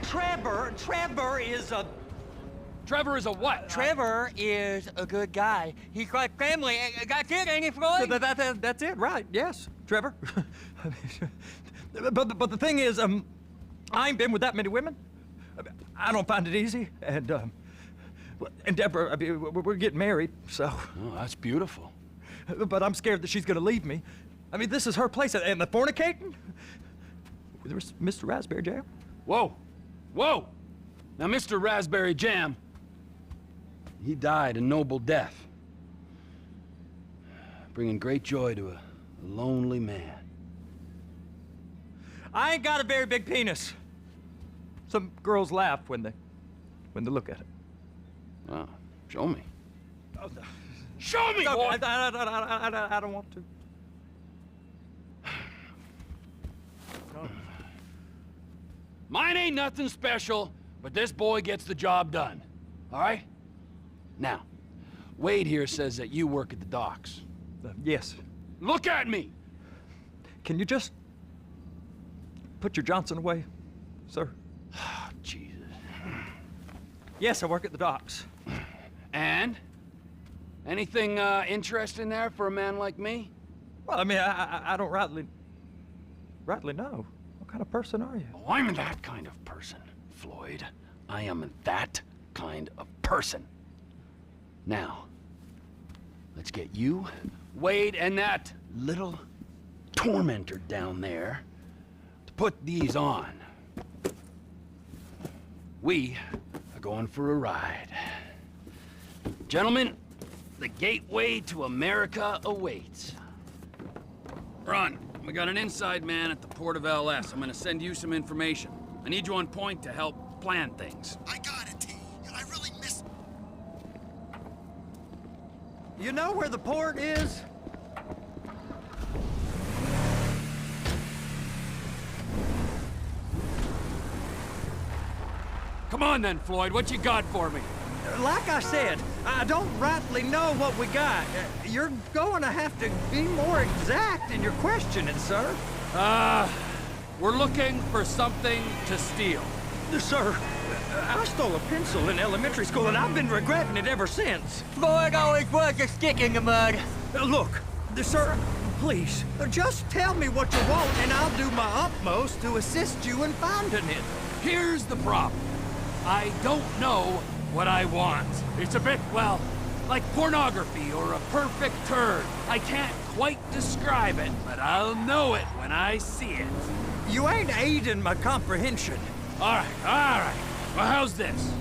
Trevor is a... Trevor is a what? Trevor is a good guy. He's like family. That's it, ain't it, Floyd? That's it, right? Yes, Trevor. but the thing is, I ain't been with that many women. I don't find it easy, and Deborah, I mean, we're getting married, so. Oh, that's beautiful. But I'm scared that she's gonna leave me. I mean, this is her place, and the fornicating? There's Mr. Raspberry Jam. Whoa, whoa! Now, Mr. Raspberry Jam, he died a noble death, bringing great joy to a lonely man. I ain't got a very big penis. Some girls laugh when they look at it. Oh, show me. Oh, no. Show me, No, boy! I don't want to. No. Mine ain't nothing special, but this boy gets the job done. All right? Now, Wade here says that you work at the docks. Yes. Look at me! Can you just put your Johnson away, sir? Oh, Jesus. Yes, I work at the docks. And? Anything interesting there for a man like me? Well, I mean, I don't rightly know. What kind of person are you? Oh, I'm that kind of person, Floyd. I am that kind of person. Now, let's get you, Wade, and that little tormentor down there to put these on. We are going for a ride. Gentlemen, the gateway to America awaits. Ron, we got an inside man at the port of LS. I'm gonna send you some information. I need you on point to help plan things. I got it, T. I really miss... You know where the port is? Come on then, Floyd, what you got for me? Like I said, I don't rightly know what we got. You're going to have to be more exact in your questioning, sir. We're looking for something to steal. Sir, I stole a pencil in elementary school, and I've been regretting it ever since. Floyd always was a stick in the mud. Look, sir, please, just tell me what you want, and I'll do my utmost to assist you in finding it. Here's the problem. I don't know what I want. It's a bit, well, like pornography or a perfect turd. I can't quite describe it, but I'll know it when I see it. You ain't aiding my comprehension. All right. Well, how's this?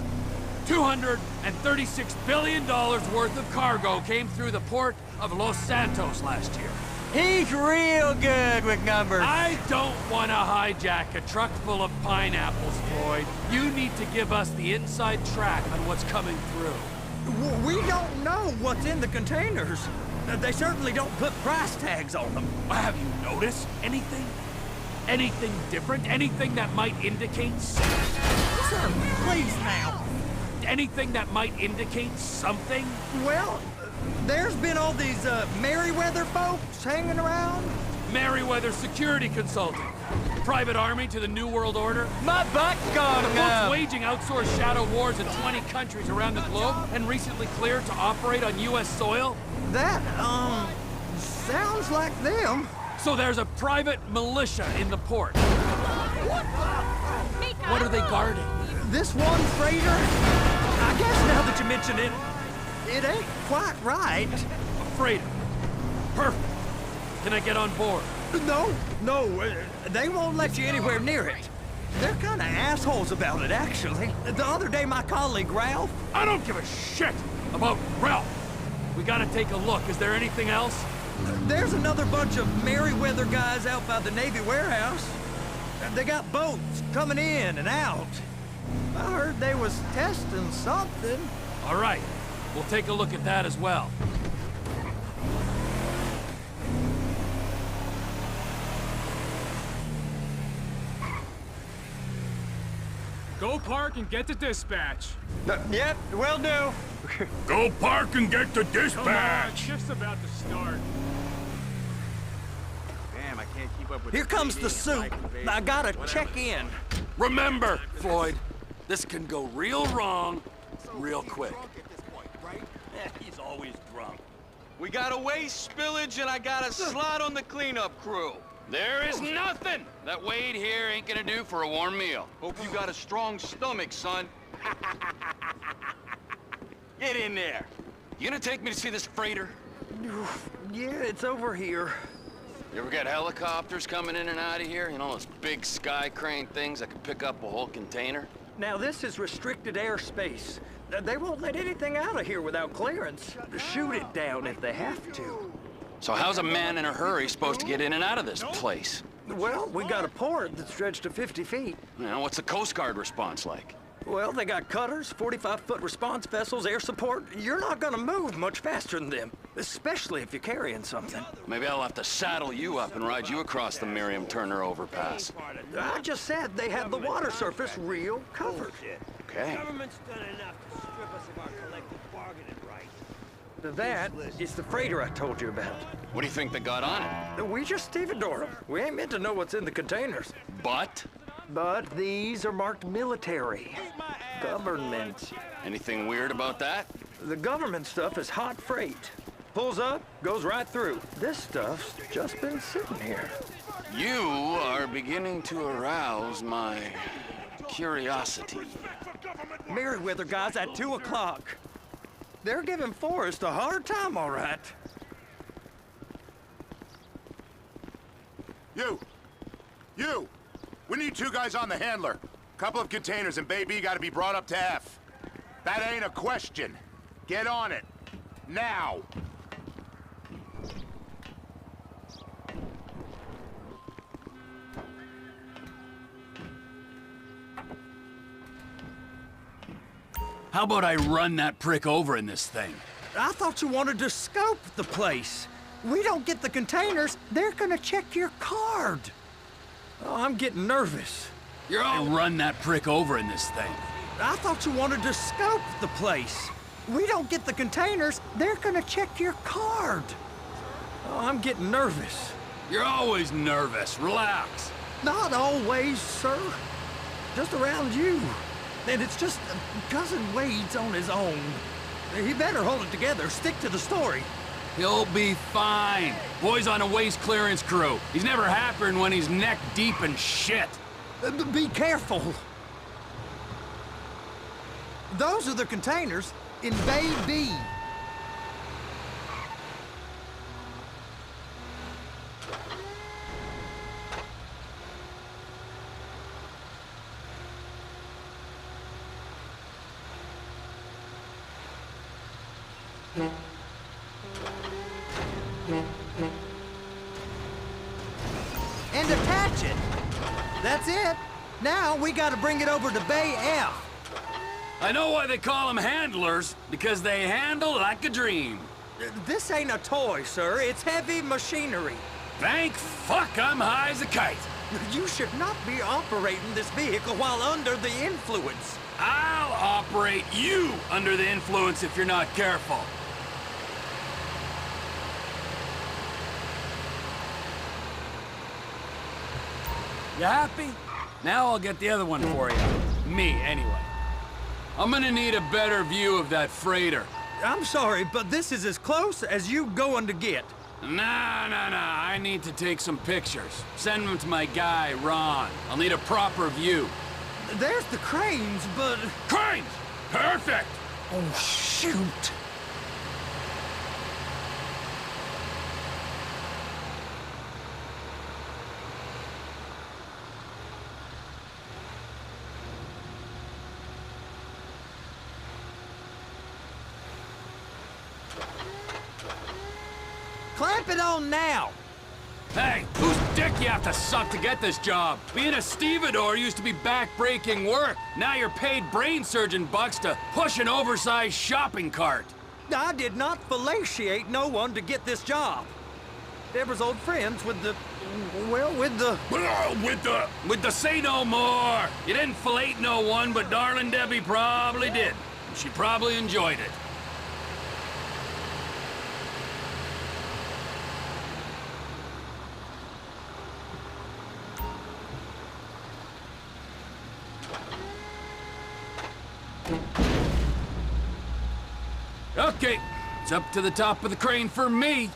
$236 billion worth of cargo came through the port of Los Santos last year. He's real good with numbers. I don't want to hijack a truck full of pineapples, Floyd. You need to give us the inside track on what's coming through. We don't know what's in the containers. They certainly don't put price tags on them. Have you noticed anything? Anything different? Anything that might indicate... Sir, please now. Anything that might indicate something? Well, there's been all these Merryweather folks hanging around. Merryweather Security Consulting. Private army to the New World Order. My butt's gone The folks now. waging outsourced shadow wars in 20 countries around the globe and recently cleared to operate on U.S. soil. That, sounds like them. So there's a private militia in the port. What are they guarding? This one freighter, I guess now that you mention it, it ain't quite right. A freighter. Perfect. Can I get on board? No, they won't let you anywhere near it. They're kind of assholes about it, actually. The other day, my colleague, Ralph... I don't give a shit about Ralph. We gotta take a look. Is there anything else? There's another bunch of Merryweather guys out by the Navy warehouse. They got boats coming in and out. I heard they was testing something. All right. We'll take a look at that as well. Go park and get to dispatch. Yep, will do. Go park and get to Come on, dispatch! shift's about to start. Damn, I can't keep up with... Here comes the soup. I gotta check in. Remember, Floyd, this can go real wrong, real quick. He's always drunk. We got a waste spillage and I got a slot on the cleanup crew. There is nothing that Wade here ain't gonna do for a warm meal. Hope you got a strong stomach, son. Get in there. You gonna take me to see this freighter? Yeah, it's over here. You ever got helicopters coming in and out of here? You know, those big sky crane things that can pick up a whole container? Now, this is restricted airspace. They won't let anything out of here without clearance. Shoot it down if they have to. So how's a man in a hurry supposed to get in and out of this place? Well, we got a port that's stretched to 50 feet. You know, what's the Coast Guard response like? Well, they got cutters, 45-foot response vessels, air support. You're not gonna move much faster than them, especially if you're carrying something. Maybe I'll have to saddle you up and ride you across the Miriam Turner overpass. I just said they had the water surface real covered. Okay. Government's done enough to strip us of our collective bargaining rights. That is the freighter I told you about. What do you think they got on it? We just stevedore them. We ain't meant to know what's in the containers. But? But these are marked military. Government. Anything weird about that? The government stuff is hot freight. Pulls up, goes right through. This stuff's just been sitting here. You are beginning to arouse my curiosity. Merriweather guys at 2 o'clock. They're giving Forrest a hard time, all right. You! We need 2 guys on the handler. Couple of containers and Baby gotta be brought up to F. That ain't a question. Get on it. Now! How about I run that prick over in this thing? I thought you wanted to scope the place. We don't get the containers, they're gonna check your card. Oh, I'm getting nervous. You're all run that prick over in this thing. I thought you wanted to scope the place. We don't get the containers, they're gonna check your card. Oh, I'm getting nervous. You're always nervous. Relax. Not always, sir. Just around you. And it's just Cousin Wade's on his own. He better hold it together, stick to the story. He'll be fine. Boy's on a waste clearance crew. He's never happier when he's neck deep in shit. Be careful. Those are the containers in Bay B. And attach it. That's it. Now we gotta bring it over to Bay F. I know why they call them handlers, because they handle like a dream. This ain't a toy, sir. It's heavy machinery. Thank fuck I'm high as a kite. You should not be operating this vehicle while under the influence. I'll operate you under the influence if you're not careful. You happy? Now I'll get the other one for you. Me, anyway. I'm gonna need a better view of that freighter. I'm sorry, but this is as close as you going to get. Nah. I need to take some pictures. Send them to my guy, Ron. I'll need a proper view. There's the cranes, but... Cranes! Perfect! Oh, shoot! Clamp it on now! Hey, whose dick you have to suck to get this job? Being a stevedore used to be back-breaking work. Now you're paid brain surgeon bucks to push an oversized shopping cart. I did not fellatiate no one to get this job. Deborah's old friends with the... well, with the... With the say no more. You didn't fillet no one, but darling Debbie probably did. She probably enjoyed it. Okay, it's up to the top of the crane for me.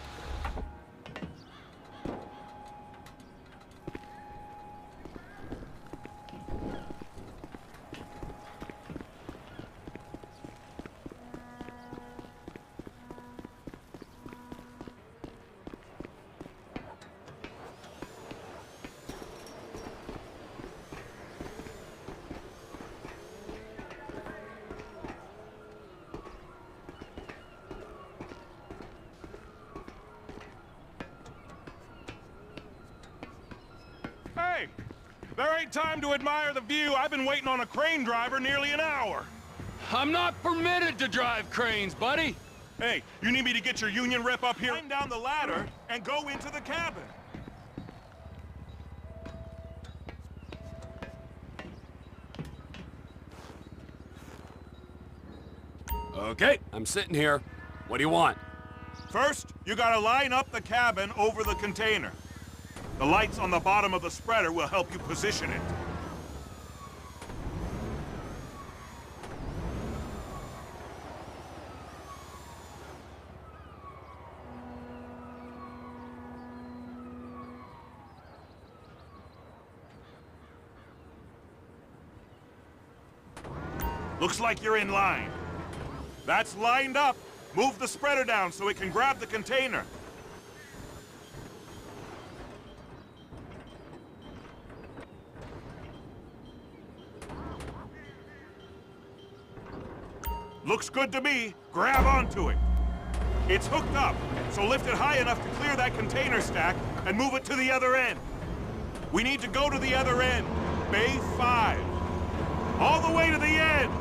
Hey! There ain't time to admire the view. I've been waiting on a crane driver nearly an hour. I'm not permitted to drive cranes, buddy. Hey, you need me to get your union rep up here? Climb down the ladder and go into the cabin. Okay, I'm sitting here. What do you want? First, you gotta line up the cabin over the container. The lights on the bottom of the spreader will help you position it. Looks like you're in line. That's lined up. Move the spreader down so it can grab the container. Looks good to me. Grab onto it. It's hooked up, so lift it high enough to clear that container stack and move it to the other end. We need to go to the other end. Bay 5. All the way to the end!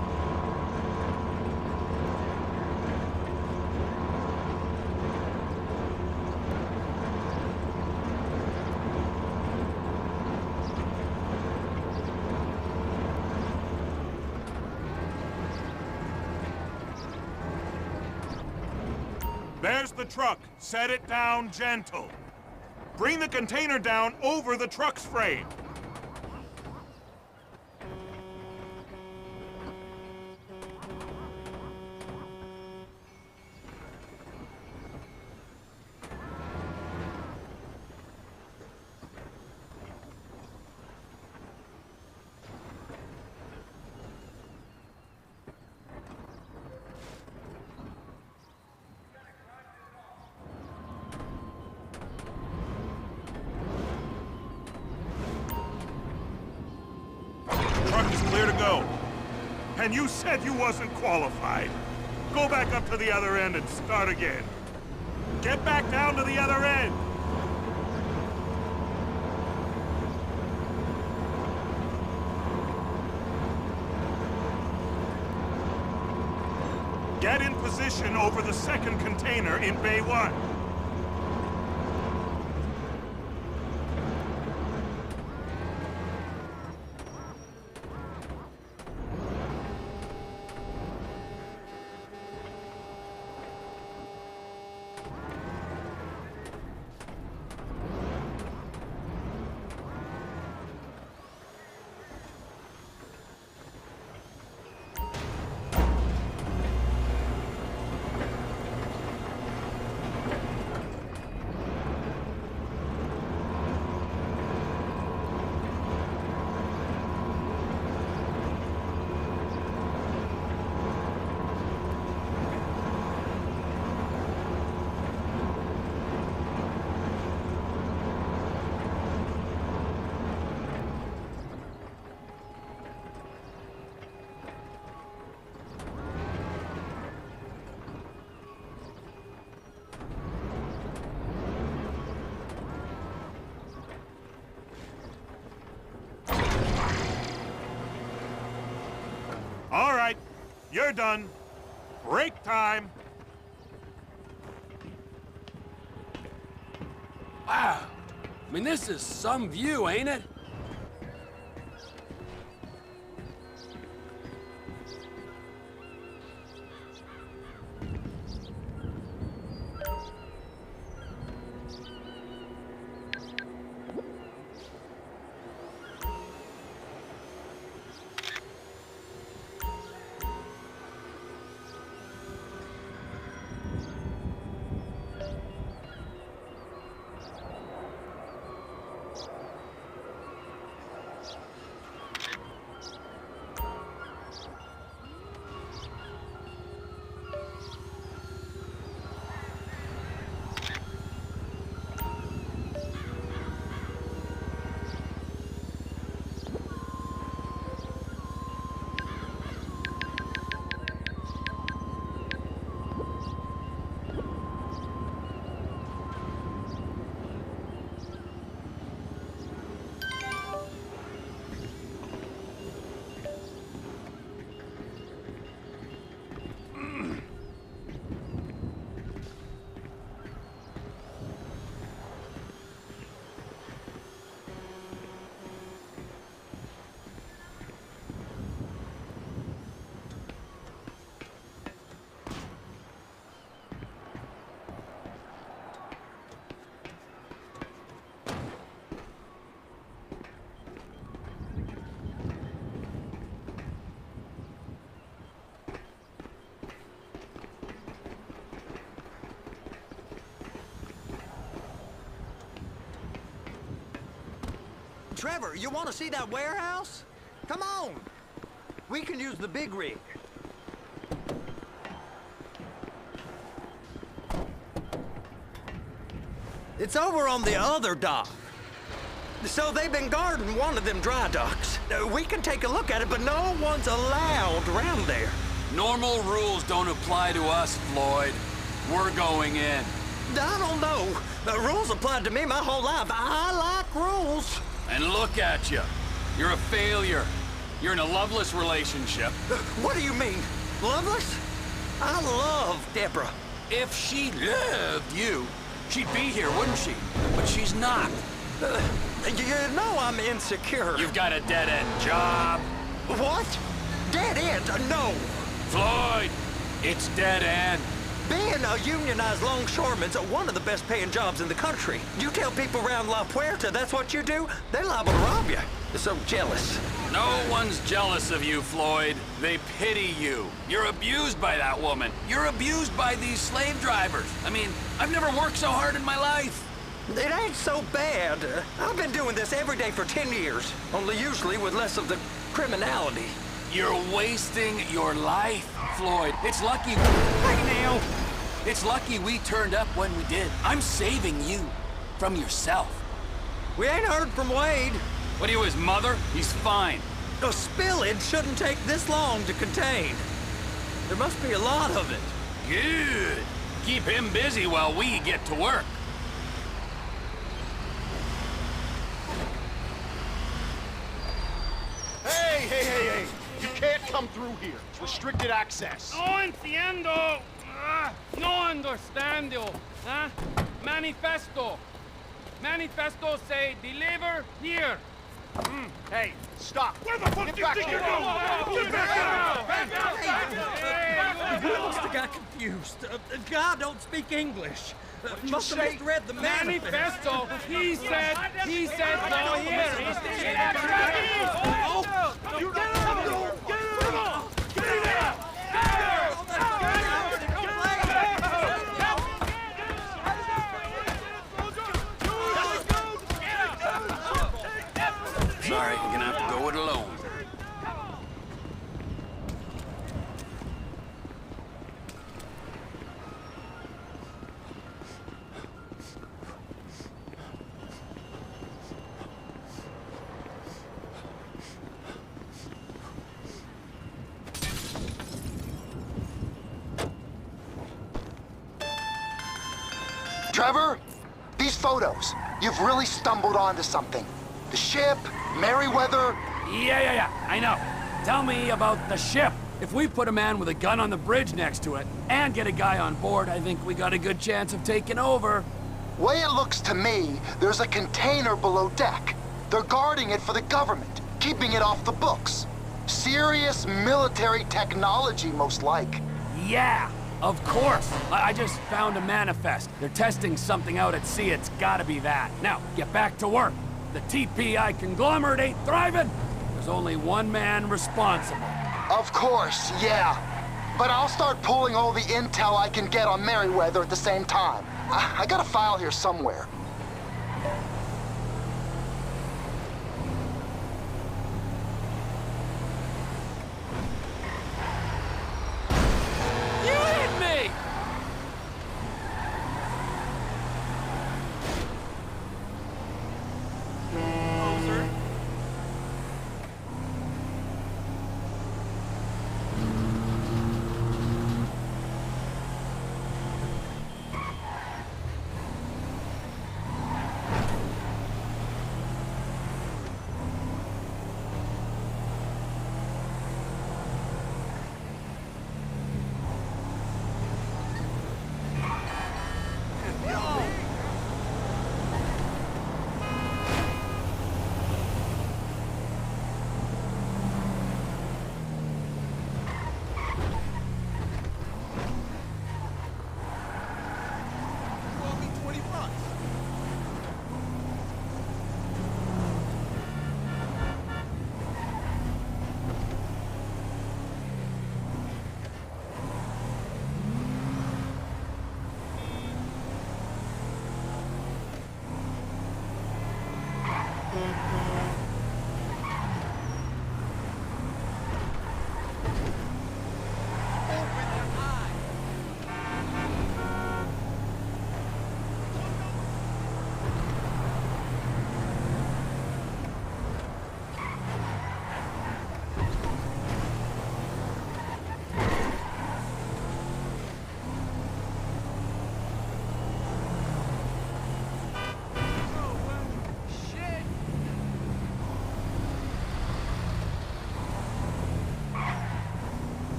There's the truck. Set it down gentle. Bring the container down over the truck's frame. Truck is clear to go. And you said you wasn't qualified. Go back up to the other end and start again. Get back down to the other end. Get in position over the second container in Bay 1. All right, you're done. Break time. Wow. I mean, this is some view, ain't it? Trevor, you want to see that warehouse? Come on. We can use the big rig. It's over on the other dock. So they've been guarding one of them dry docks. We can take a look at it, but no one's allowed around there. Normal rules don't apply to us, Floyd. We're going in. I don't know. The rules applied to me my whole life. I like rules. And look at you. You're a failure. You're in a loveless relationship. What do you mean? Loveless? I love Deborah. If she loved you, she'd be here, wouldn't she? But she's not. You know I'm insecure. You've got a dead-end job. What? Dead end? No. Floyd, it's dead end. Being a unionized longshoreman's one of the best paying jobs in the country. You tell people around La Puerta that's what you do, they're liable to rob you. They're so jealous. No one's jealous of you, Floyd. They pity you. You're abused by that woman. You're abused by these slave drivers. I mean, I've never worked so hard in my life. It ain't so bad. I've been doing this every day for 10 years, only usually with less of the criminality. You're wasting your life, Floyd. It's lucky... Right now! It's lucky we turned up when we did. I'm saving you from yourself. We ain't heard from Wade. What are you, his mother? He's fine. A spillage shouldn't take this long to contain. There must be a lot of it. Good. Keep him busy while we get to work. Hey! You can't come through here. It's restricted access. No entiendo. No understando. Huh? Manifesto. Manifesto say deliver here. Hey, stop. Where the fuck Get do you back think here. you're going? Get back He must have got confused. God don't speak English. Must have misread the manifesto. Manifesto. He said no here. You get out! Get out! Get out! Sorry, you're gonna have to go it alone. Trevor, these photos, you've really stumbled onto something. The ship, Merryweather. Yeah, I know. Tell me about the ship. If we put a man with a gun on the bridge next to it and get a guy on board, I think we got a good chance of taking over. Way it looks to me, there's a container below deck. They're guarding it for the government, keeping it off the books. Serious military technology, most like. Yeah, of course. I just found a manifest. They're testing something out at sea. It's gotta be that. Now, get back to work. The TPI conglomerate ain't thriving. There's only one man responsible. Of course, yeah. But I'll start pulling all the intel I can get on Merryweather at the same time. I got a file here somewhere. You hit me!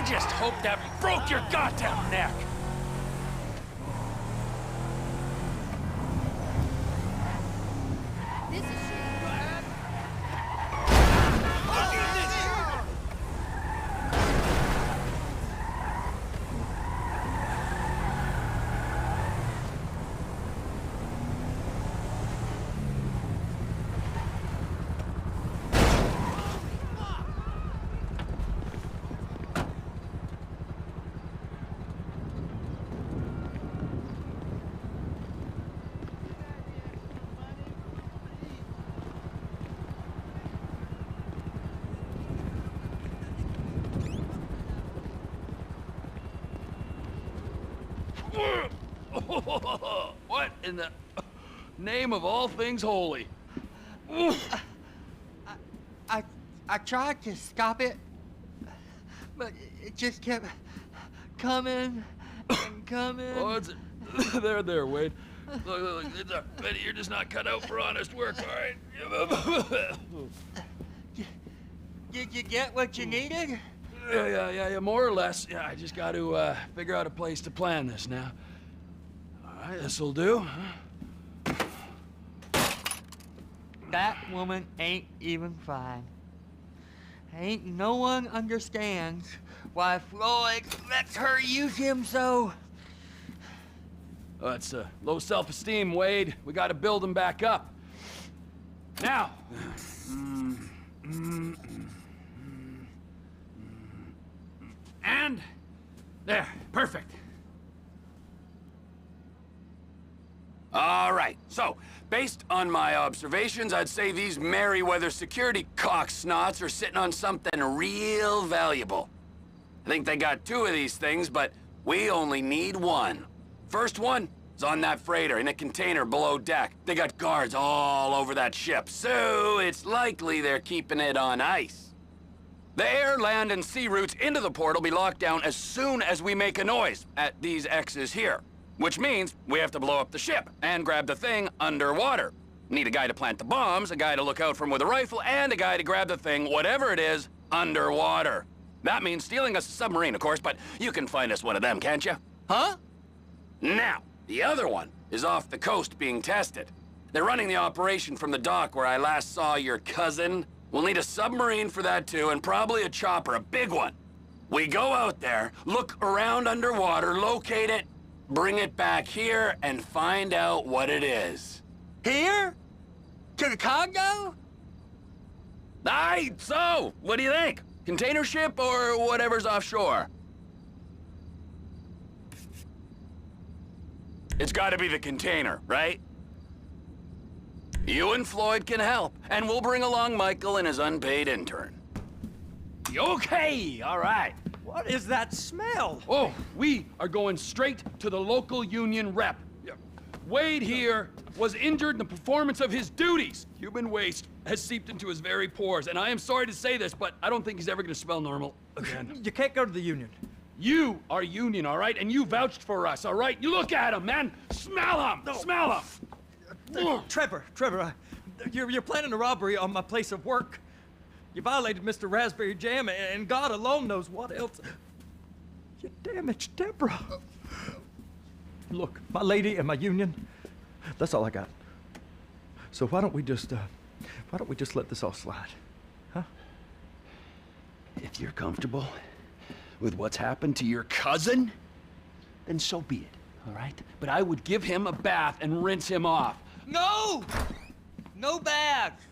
just hope that broke your goddamn neck. This is shit. What in the name of all things holy? I tried to stop it, but it just kept coming and coming. Oh, it's there, Wade. Look, Betty, you're just not cut out for honest work, all right? Did you get what you needed? Yeah, more or less. Yeah, I just got to figure out a place to plan this now. All right, this'll do. That woman ain't even fine. Ain't no one understands why Floyd lets her use him so. Oh, it's low self-esteem, Wade. We got to build him back up. Now. And there, perfect. All right, so based on my observations, I'd say these Merryweather security cocksnots are sitting on something real valuable. I think they got 2 of these things, but we only need 1. First one is on that freighter in a container below deck. They got guards all over that ship, so it's likely they're keeping it on ice. The air, land, and sea routes into the port will be locked down as soon as we make a noise at these X's here. Which means we have to blow up the ship and grab the thing underwater. Need a guy to plant the bombs, a guy to look out for him with a rifle, and a guy to grab the thing, whatever it is, underwater. That means stealing us a submarine, of course, but you can find us one of them, can't you? Huh? Now, the other one is off the coast being tested. They're running the operation from the dock where I last saw your cousin. We'll need a submarine for that too, and probably a chopper, a big one. We go out there, look around underwater, locate it, bring it back here, and find out what it is. Here? To the Congo? Aye, so, what do you think? Container ship or whatever's offshore? It's gotta be the container, right? You and Floyd can help, and we'll bring along Michael and his unpaid intern. Okay, all right. What is that smell? Oh, we are going straight to the local union rep. Wade here was injured in the performance of his duties. Human waste has seeped into his very pores, and I am sorry to say this, but I don't think he's ever gonna smell normal again. You can't go to the union. You are union, all right? And you vouched for us, all right? You look at him, man. Smell him. No. Smell him. Trevor, you're planning a robbery on my place of work. You violated Mr. Raspberry Jam, and God alone knows what else. You damaged Deborah. Look, my lady and my union, that's all I got. So why don't we just let this all slide, huh? If you're comfortable with what's happened to your cousin, then so be it, all right? But I would give him a bath and rinse him off. No! No baths!